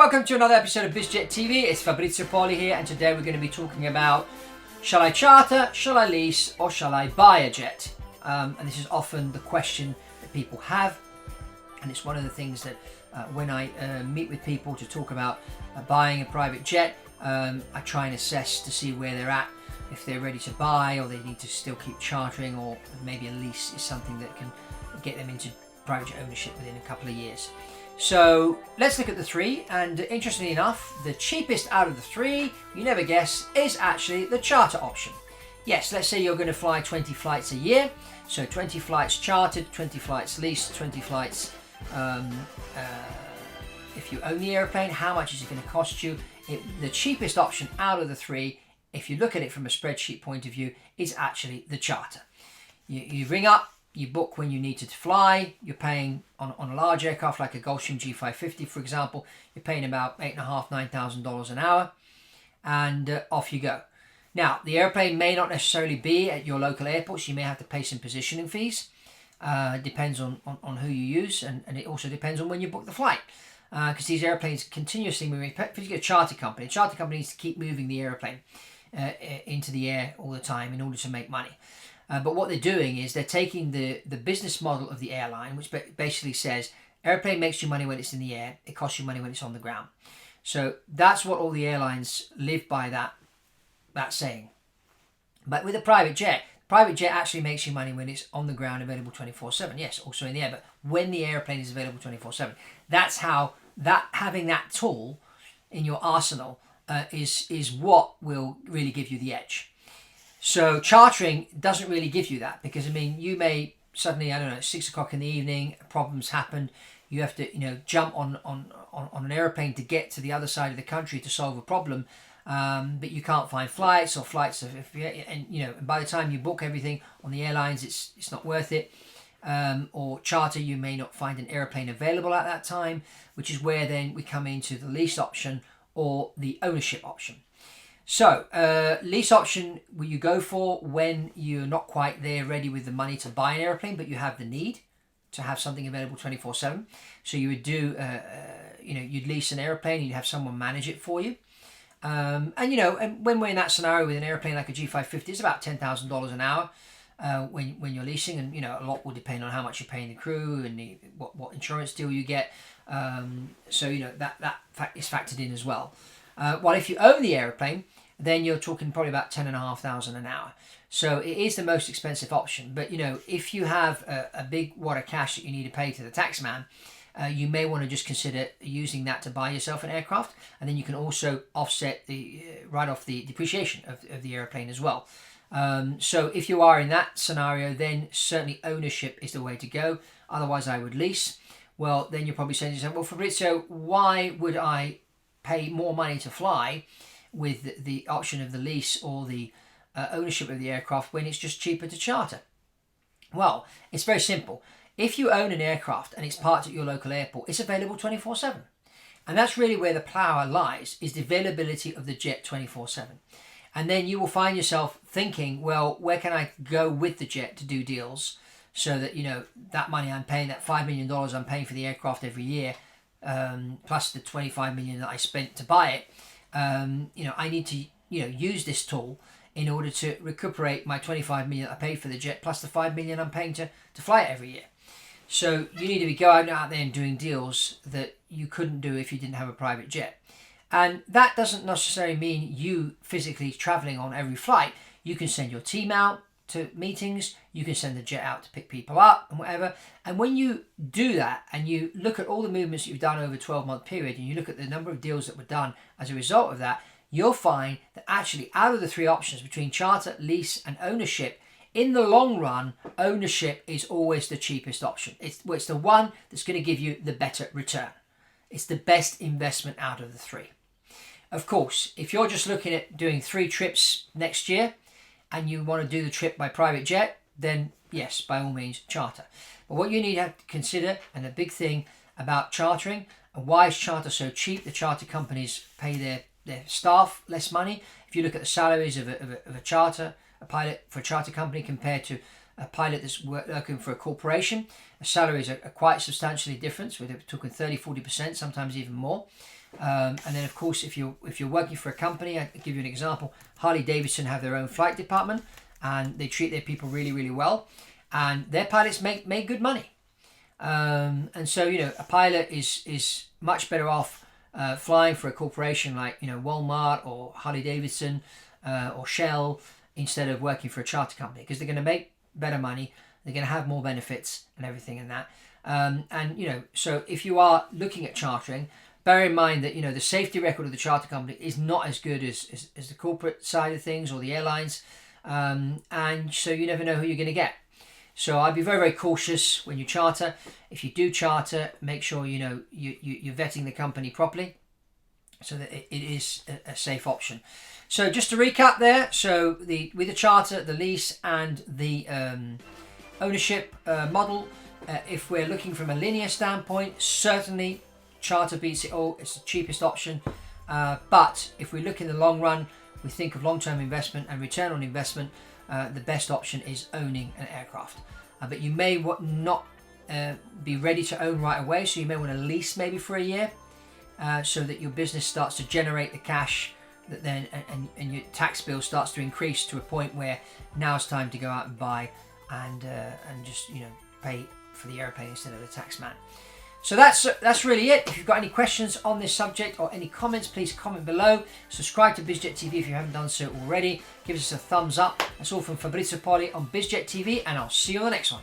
Welcome to another episode of Biz Jet TV. It's Fabrizio Poli here, and today we're going to be talking about shall I charter, shall I lease, or shall I buy a jet? And this is often the question that people have, and it's one of the things that when I meet with people to talk about buying a private jet, I try and assess to see where they're at, if they're ready to buy or they need to still keep chartering, or maybe a lease is something that can get them into private jet ownership within a couple of years. So let's look at the three, and interestingly enough, the cheapest out of the three, you never guess, is actually the charter option. Yes, let's say you're going to fly 20 flights a year, so 20 flights chartered, 20 flights leased, 20 flights if you own the airplane. How much is it going to cost you? The cheapest option out of the three, if you look at it from a spreadsheet point of view, is actually the charter. You ring up, you book when you need to fly. You're paying on a large aircraft like a Gulfstream G550, for example, you're paying about $8,500, $9,000 an hour, and off you go. Now, the airplane may not necessarily be at your local airports. You may have to pay some positioning fees. Depends on who you use, and it also depends on when you book the flight. Because these airplanes continuously moving. If you get a charter company needs to keep moving the airplane into the air all the time in order to make money. But what they're doing is they're taking the business model of the airline, which basically says airplane makes you money when it's in the air, it costs you money when it's on the ground. So that's what all the airlines live by, that saying. But with a private jet actually makes you money when it's on the ground, available 24/7. Yes, also in the air, but when the airplane is available 24/7. That's how having that tool in your arsenal is what will really give you the edge. So chartering doesn't really give you that, because I mean, you may suddenly, 6 o'clock in the evening, problems happen. You have to, jump on an airplane to get to the other side of the country to solve a problem, but you can't find flights, and by the time you book everything on the airlines, it's not worth it. Or charter, you may not find an airplane available at that time, which is where then we come into the lease option or the ownership option. So, lease option will you go for when you're not quite there ready with the money to buy an airplane, but you have the need to have something available 24/7. So you would do, you'd lease an airplane, you'd have someone manage it for you. And when we're in that scenario with an airplane like a G550, it's about $10,000 an hour when you're leasing, and a lot will depend on how much you're paying the crew and what insurance deal you get. So that fact is factored in as well. While if you own the airplane, then you're talking probably about $10,500 an hour. So it is the most expensive option. But if you have a big wad of cash that you need to pay to the tax man, you may want to just consider using that to buy yourself an aircraft, and then you can also offset write off the depreciation of the airplane as well. So if you are in that scenario, then certainly ownership is the way to go. Otherwise, I would lease. Well, then you're probably saying to yourself, well, Fabrizio, why would I pay more money to fly with the option of the lease or the ownership of the aircraft when it's just cheaper to charter? Well, it's very simple. If you own an aircraft and it's parked at your local airport, it's available 24/7. And that's really where the power lies, is the availability of the jet 24/7. And then you will find yourself thinking, well, where can I go with the jet to do deals so that, that money I'm paying, that $5 million I'm paying for the aircraft every year, plus the $25 million that I spent to buy it, I need to, use this tool in order to recuperate my $25 million that I paid for the jet, plus the $5 million I'm paying to fly it every year. So you need to be going out there and doing deals that you couldn't do if you didn't have a private jet. And that doesn't necessarily mean you physically traveling on every flight. You can send your team out to meetings, you can send the jet out to pick people up and whatever. And when you do that and you look at all the movements you've done over a 12-month period, and you look at the number of deals that were done as a result of that, you'll find that actually out of the three options between charter, lease and ownership, in the long run, ownership is always the cheapest option. It's the one that's going to give you the better return. It's the best investment out of the three. Of course, if you're just looking at doing 3 trips next year and you want to do the trip by private jet, then yes, by all means, charter. But what you need to consider, and the big thing about chartering, and why is charter so cheap? The charter companies pay their staff less money. If you look at the salaries of a pilot for a charter company compared to a pilot that's working for a corporation, the salaries are quite substantially different. We're talking 30-40%, sometimes even more. And then of course, if you're working for a company, I'll give you an example. Harley Davidson have their own flight department, and they treat their people really, really well, and their pilots make good money. And so, you know, a pilot is much better off flying for a corporation like, you know, Walmart or Harley Davidson or Shell, instead of working for a charter company, because they're going to make better money, they're going to have more benefits and everything in that. And, you know, so if you are looking at chartering, bear in mind that, you know, the safety record of the charter company is not as good as the corporate side of things or the airlines. And so you never know who you're going to get. So I'd be very, very cautious when you charter. If you do charter, make sure, you know, you're vetting the company properly so that it is a safe option. So just to recap there, so with the charter, the lease and the ownership model, if we're looking from a linear standpoint, certainly charter beats it all. It's the cheapest option. But if we look in the long run, we think of long-term investment and return on investment, the best option is owning an aircraft. But you may not be ready to own right away, so you may want to lease maybe for a year, so that your business starts to generate the cash that then and your tax bill starts to increase to a point where now it's time to go out and buy and just, you know, pay for the airplane instead of the tax man. So that's really it. If you've got any questions on this subject or any comments, please comment below. Subscribe to Biz Jet TV if you haven't done so already. Give us a thumbs up. That's all from Fabrizio Poli on Biz Jet TV, and I'll see you on the next one.